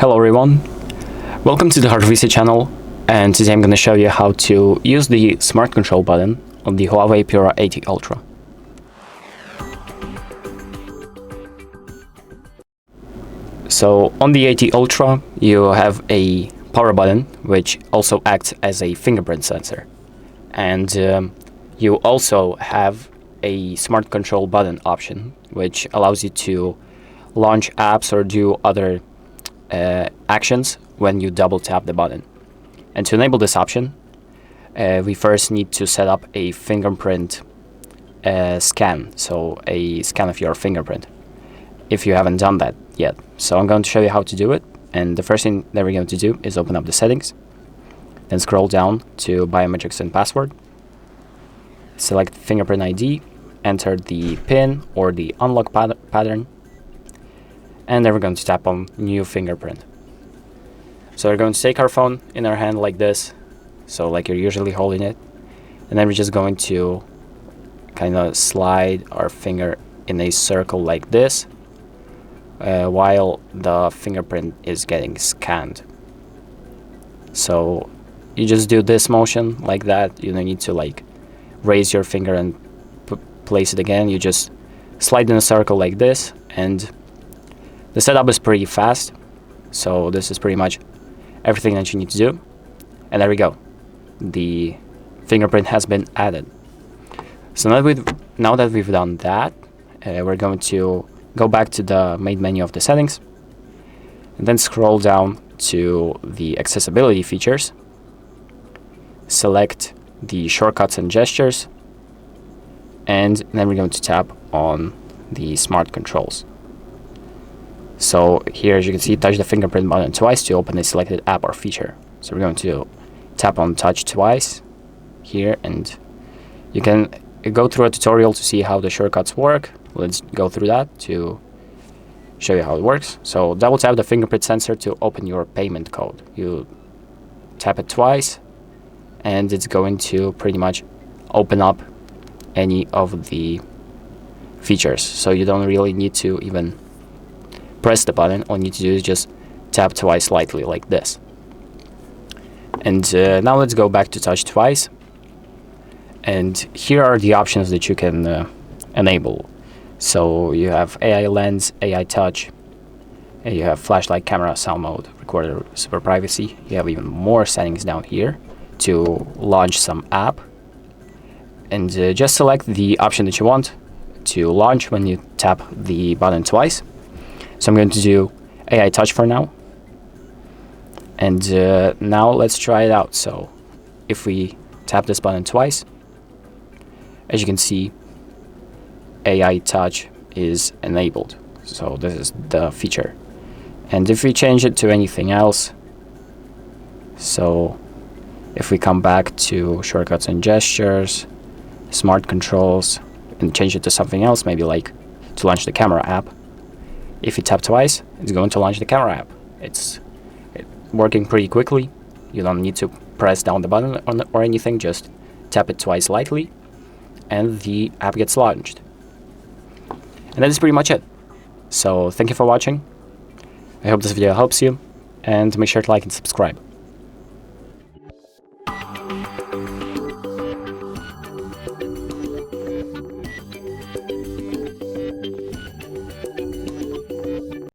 Hello everyone, welcome to the HardReset channel, and today I'm going to show you how to use the Smart Control button on the HUAWEI Pura 80 Ultra. So on the 80 Ultra you have a power button which also acts as a fingerprint sensor, and you also have a Smart Control button option which allows you to launch apps or do other actions when you double tap the button. And to enable this option, we first need to set up a fingerprint scan, so a scan of your fingerprint, if you haven't done that yet. So I'm going to show you how to do it, and the first thing that we're going to do is open up the settings, then scroll down to Biometrics and Password, select Fingerprint ID, enter the PIN or the unlock pattern, and then we're going to tap on New Fingerprint. So we're going to take our phone in our hand like this, so like you're usually holding it, and then we're just going to kind of slide our finger in a circle like this while the fingerprint is getting scanned. So you just do this motion like that. You don't need to like raise your finger and place it again. You just slide in a circle like this, and the setup is pretty fast. So this is pretty much everything that you need to do, and there we go, the fingerprint has been added. So now that we've done that, we're going to go back to the main menu of the settings, and then scroll down to the accessibility features, select the shortcuts and gestures, and then we're going to tap on the smart controls. So here, as you can see, touch the fingerprint button twice to open a selected app or feature. So we're going to tap on touch twice here, and you can go through a tutorial to see how the shortcuts work. Let's go through that to show you how it works. So double tap the fingerprint sensor to open your payment code. You tap it twice, and it's going to pretty much open up any of the features. So you don't really need to even press the button. All you need to do is just tap twice lightly like this. And now let's go back to touch twice, and here are the options that you can enable. So you have AI lens, AI touch, and you have flashlight, camera, sound mode, recorder, super privacy. You have even more settings down here to launch some app, and just select the option that you want to launch when you tap the button twice. So I'm going to do AI touch for now, and now let's try it out. So if we tap this button twice, as you can see, AI touch is enabled. So this is the feature. And if we change it to anything else, so if we come back to shortcuts and gestures, smart controls, and change it to something else, maybe like to launch the camera app, if you tap twice, it's going to launch the camera app. It's working pretty quickly. You don't need to press down the button or anything, just tap it twice lightly, and the app gets launched. And that is pretty much it. So thank you for watching. I hope this video helps you, and make sure to like and subscribe.